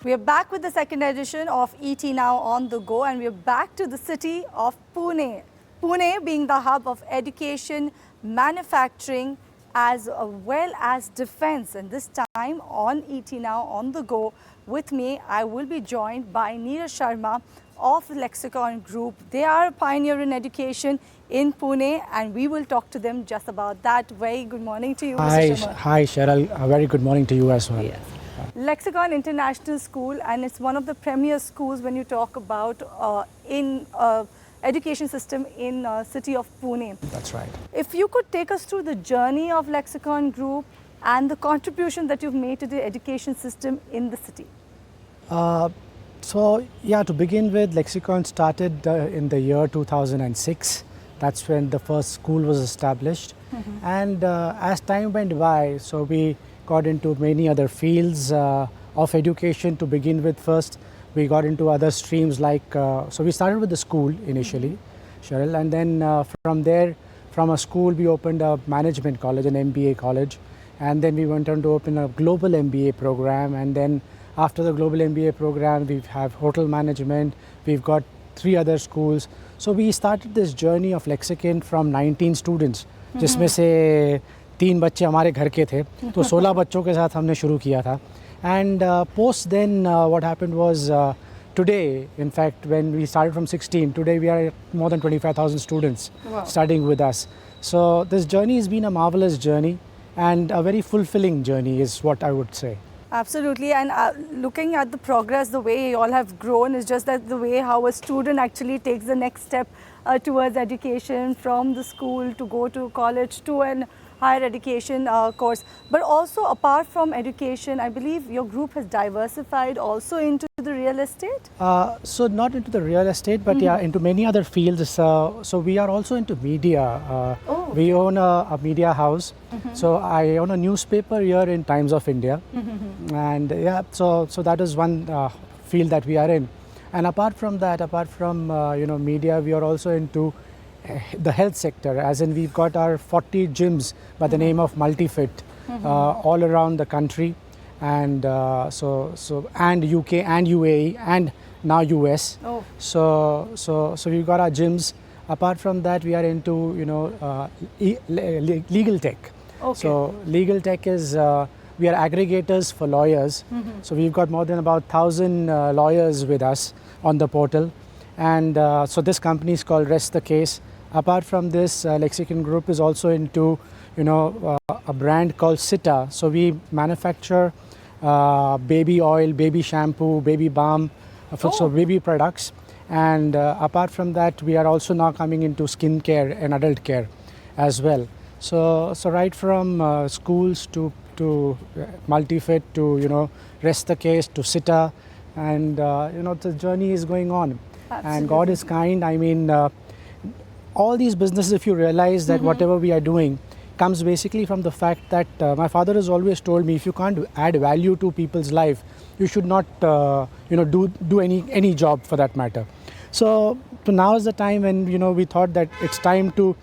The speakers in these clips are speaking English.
We are back with the second edition of ET Now on the Go, and we are back to the city of Pune. Pune being the hub of education, manufacturing, as well as defense. And this time on ET Now on the Go, with me, I will be joined by Neeraj Sharma of Lexicon Group. They are a pioneer in education in Pune, and we will talk to them just about that. Very good morning to you, Mr. Sharma. Hi, Cheryl. A very good morning to you as well. Yes. Lexicon International School, and it's one of the premier schools when you talk about education system in city of Pune. That's right. If you could take us through the journey of Lexicon Group and the contribution that you've made to the education system in the city. To begin with, Lexicon started in the year 2006. That's when the first school was established. And as time went by, so we got into many other fields of education to begin with. First, we got into other streams like, so we started with the school initially, Cheryl, and then from there, from a school, we opened a management college, an MBA college, and then we went on to open a global MBA program, and then after the global MBA program, we have hotel management, we've got 3 other schools. So we started this journey of Lexicon from 19 students, जिसमें से 3 बच्चे हमारे घर के थे, तो 16 बच्चों के साथ हमने शुरू किया था. And post then what happened was today, in fact, when we started from 16, today we are more than 25,000 students studying with us. So this journey has been a marvelous journey and a very fulfilling journey is what I would say. Absolutely, and looking at the progress, the way you all have grown is just that the way how a student actually takes the next step towards education from the school to go to college to an higher education course. But also apart from education, I believe your group has diversified also into the real estate? So not into the real estate, but yeah, into many other fields. So we are also into media. We own a media house. So I own a newspaper here in Times of India. And yeah, so that is one field that we are in. And apart from that, apart from media, we are also into the health sector, as in we've got our 40 gyms by the name of Multifit all around the country, and and UK and UAE and now US. So we've got our gyms. Apart from that, we are into legal tech. So legal tech is we are aggregators for lawyers. So we've got more than about 1,000 lawyers with us on the portal. And so this company is called Rest the Case. Apart from this, Lexicon Group is also into, a brand called Sita. So we manufacture baby oil, baby shampoo, baby balm, so baby products. And apart from that, we are also now coming into skincare and adult care as well. So right from schools to Multifit to Rest the Case to Sita, and the journey is going on. Absolutely. And God is kind. I mean, all these businesses, if you realize that whatever we are doing comes basically from the fact that my father has always told me, if you can't add value to people's life, you should not do any job for that matter. So now is the time when we thought that it's time to,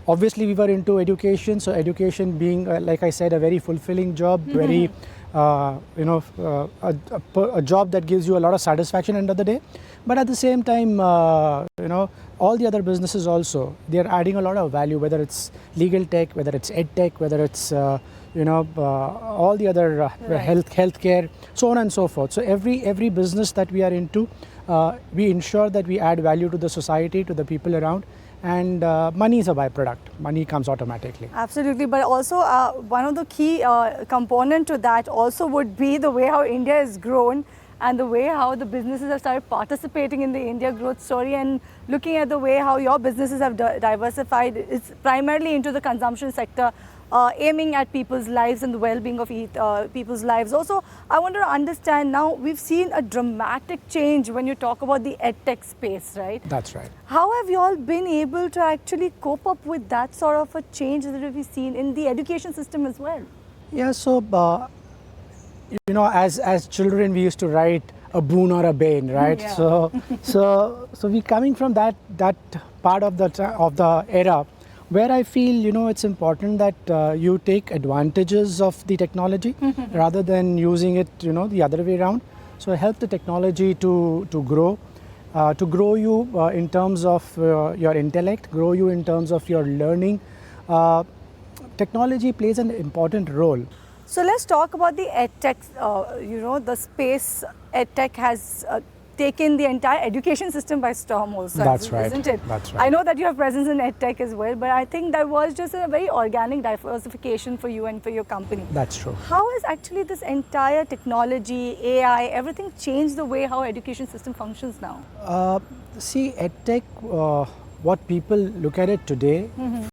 obviously we were into education, so education being like I said, a very fulfilling job, very a job that gives you a lot of satisfaction end of the day. But at the same time, all the other businesses also, they're adding a lot of value, whether it's legal tech, whether it's edtech, whether it's all the other healthcare, so on and so forth. So every business that we are into, we ensure that we add value to the society, to the people around. And money is a byproduct. Money comes automatically. Absolutely, but also one of the key component to that also would be the way how India has grown and the way how the businesses have started participating in the India growth story, and looking at the way how your businesses have diversified. It's primarily into the consumption sector, aiming at people's lives and the well-being of people's lives. Also, I want to understand now, we've seen a dramatic change when you talk about the edtech space, right? That's right. How have you all been able to actually cope up with that sort of a change that we've seen in the education system as well? Yeah, so, as children, we used to write a boon or a bane, right? Yeah. So we coming from that part of the era, where I feel, it's important that you take advantages of the technology rather than using it, the other way around. So help the technology to grow you in terms of your intellect, grow you in terms of your learning. Technology plays an important role. So let's talk about the edtech, the space edtech has taken the entire education system by storm also. That's right. Isn't it? That's right. I know that you have presence in edtech as well, but I think that was just a very organic diversification for you and for your company. That's true. How has actually this entire technology, AI, everything changed the way how education system functions now? See, edtech, what people look at it today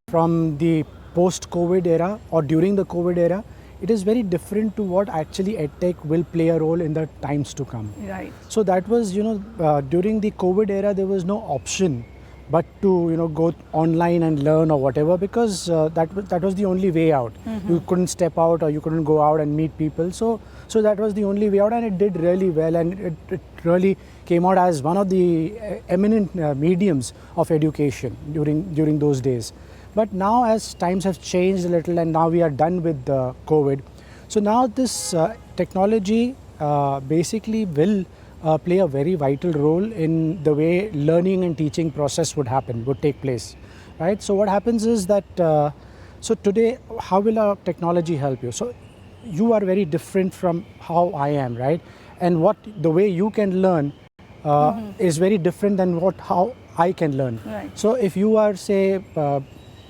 from the post-COVID era or during the COVID era, it is very different to what actually edtech will play a role in the times to come. Right. So that was, during the COVID era, there was no option but to, go online and learn or whatever, because that was the only way out. You couldn't step out or you couldn't go out and meet people. So that was the only way out, and it did really well, and it really came out as one of the eminent mediums of education during those days. But now, as times have changed a little, and now we are done with COVID, so now this technology basically will play a very vital role in the way learning and teaching process would take place, right? So what happens is that, so today, how will our technology help you? So you are very different from how I am, right? And the way you can learn is very different than how I can learn. Right. So if you are, say,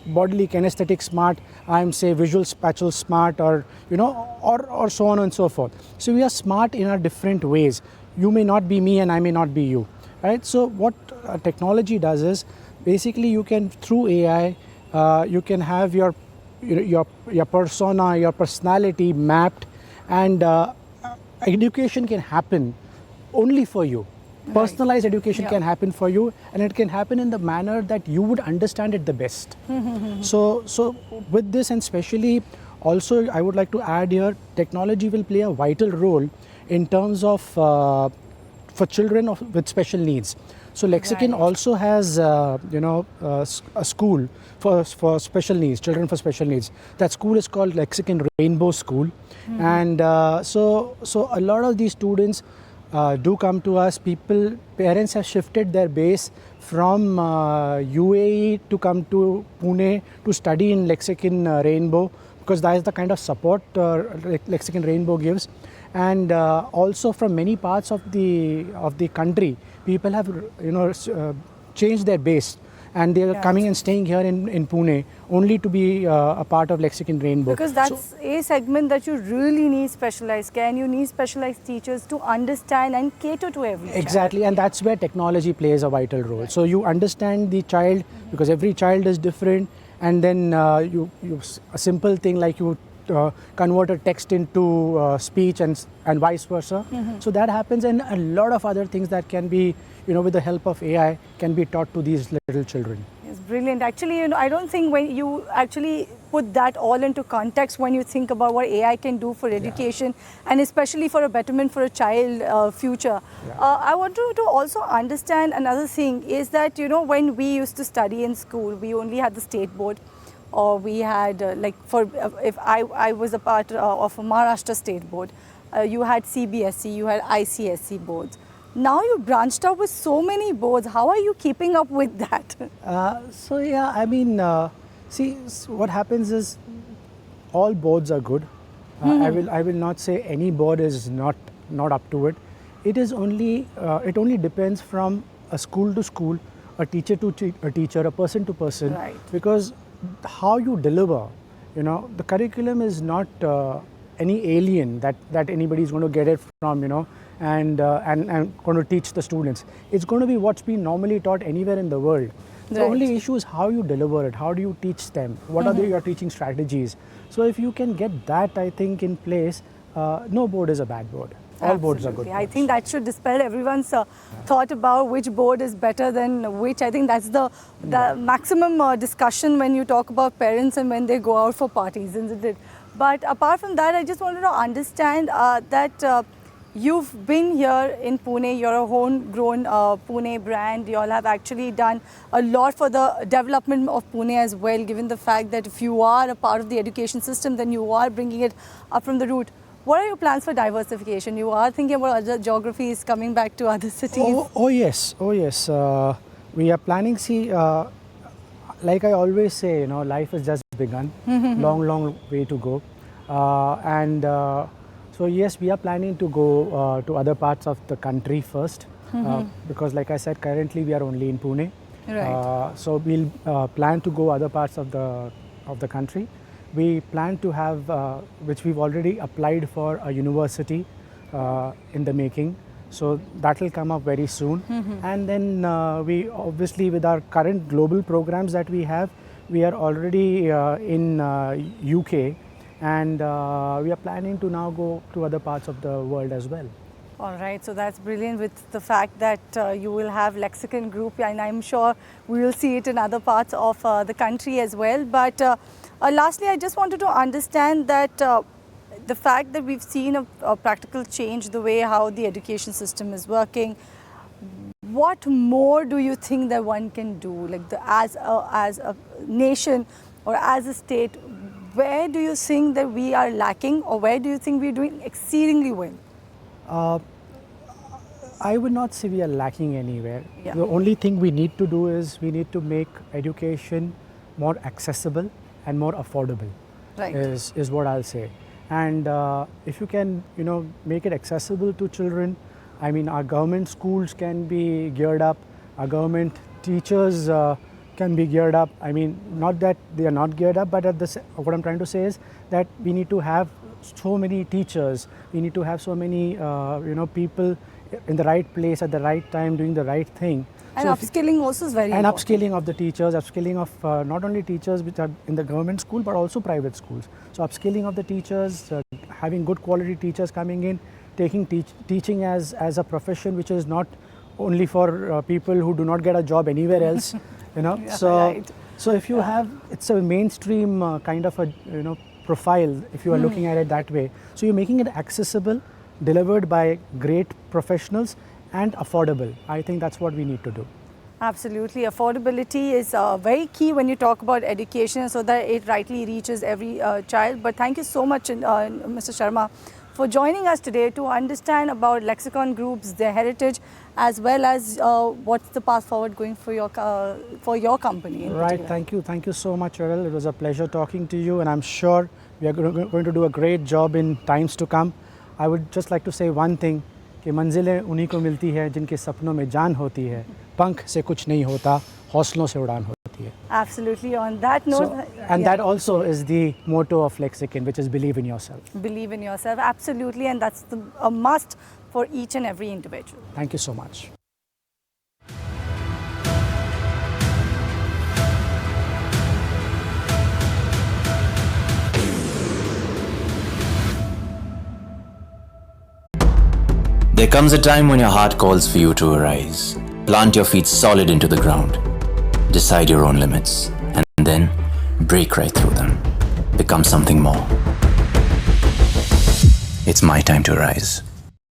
bodily kinesthetic smart, I am, say, visual spatial smart, or or so on and so forth. So we are smart in our different ways. You may not be me and I may not be you, right? So what technology does is, basically you can, through AI, you can have your persona, your personality mapped, and education can happen only for you. Personalized education can happen for you, and it can happen in the manner that you would understand it the best. So with this, and especially also I would like to add here, technology will play a vital role in terms of for children with special needs. So Lexicon also has a school for special needs, children for special needs. That school is called Lexicon Rainbow School, and so a lot of these students do come to us. Parents have shifted their base from UAE to come to Pune to study in Lexicon Rainbow, because that is the kind of support Lexicon Rainbow gives. And also from many parts of the country, people have changed their base, and they are coming and staying here in Pune only to be a part of Lexicon Rainbow. Because that's a segment that you really need specialized care, and you need specialized teachers to understand and cater to every child. Exactly, and that's where technology plays a vital role. Right. So you understand the child, because every child is different, and then you a simple thing like you convert a text into speech and vice versa. So that happens, and a lot of other things that can be, with the help of AI, can be taught to these little children. It's brilliant. Actually, I don't think when you actually put that all into context, when you think about what AI can do for education, and especially for a betterment for a child future. I want to also understand another thing is that, when we used to study in school, we only had the state board, or we had if I was a part of a Maharashtra state board, you had CBSE, you had ICSE boards. Now you branched out with so many boards. How are you keeping up with that? See, what happens is all boards are good. I will not say any board is not up to it. It is only it only depends from a school to school, a teacher to a teacher, a person to person. Right. Because how you deliver, the curriculum is not any alien that anybody is going to get it from, and going to teach the students. It's going to be what's been normally taught anywhere in the world. The only issue is how you deliver it, how do you teach them, what are your teaching strategies. So if you can get that, I think, in place, no board is a bad board. All boards are good. I think that should dispel everyone's thought about which board is better than which. I think that's the maximum discussion when you talk about parents and when they go out for parties, isn't it? But apart from that, I just wanted to understand that you've been here in Pune, you're a homegrown Pune brand. You all have actually done a lot for the development of Pune as well, given the fact that if you are a part of the education system, then you are bringing it up from the root. What are your plans for diversification? You are thinking about other geographies, coming back to other cities. Oh yes, oh yes. We are planning. See, like I always say, you know, life has just begun. Long way to go. So yes, we are planning to go to other parts of the country first, because, like I said, currently we are only in Pune. Right. So we'll plan to go other parts of the country. We plan to have, which we've already applied for, a university in the making. So that will come up very soon. And then we obviously, with our current global programs that we have, we are already in UK, and we are planning to now go to other parts of the world as well. All right, so that's brilliant with the fact that you will have Lexicon Group, and I'm sure we will see it in other parts of the country as well. But lastly, I just wanted to understand that the fact that we've seen a practical change, the way how the education system is working, what more do you think that one can do, like as a nation or as a state? Where do you think that we are lacking, or where do you think we're doing exceedingly well? I would not say we are lacking anywhere. Yeah. The only thing we need to do is we need to make education more accessible and more affordable. Right. Is what I'll say. And if you can, you know, make it accessible to children, I mean, our government schools can be geared up, our government teachers can be geared up. I mean, not that they are not geared up, but what I'm trying to say is that we need to have so many teachers, we need to have so many, you know, people in the right place at the right time doing the right thing. And so upskilling also is very and important. upskilling of the teachers, upskilling of not only teachers which are in the government school but also private schools. So upskilling of the teachers, having good quality teachers coming in, taking teaching as a profession which is not only for people who do not get a job anywhere else, you know. Yeah, so if you have, it's a mainstream kind of a, you know, profile if you are looking at it that way. So you're making it accessible, delivered by great professionals, and affordable. I think that's what we need to do. Absolutely. Affordability is very key when you talk about education, so that it rightly reaches every child. But thank you so much, Mr. Sharma, for joining us today to understand about Lexicon Group's, their heritage, as well as what's the path forward going for your company. Right. Thank you so much, Errol. It was a pleasure talking to you, and I'm sure we are going to do a great job in times to come. I would just like to say one thing, कि मंजिलें उन्हीं को मिलती है जिनके सपनों में जान होती है, पंख से कुछ नहीं होता, हौसलों से उड़ान होती है. Absolutely. On that note, that also is the motto of Lexicon, which is believe in yourself. Believe in yourself, absolutely, and that's a must for each and every individual. Thank you so much. There comes a time when your heart calls for you to arise. Plant your feet solid into the ground. Decide your own limits. And then break right through them. Become something more. It's my time to rise.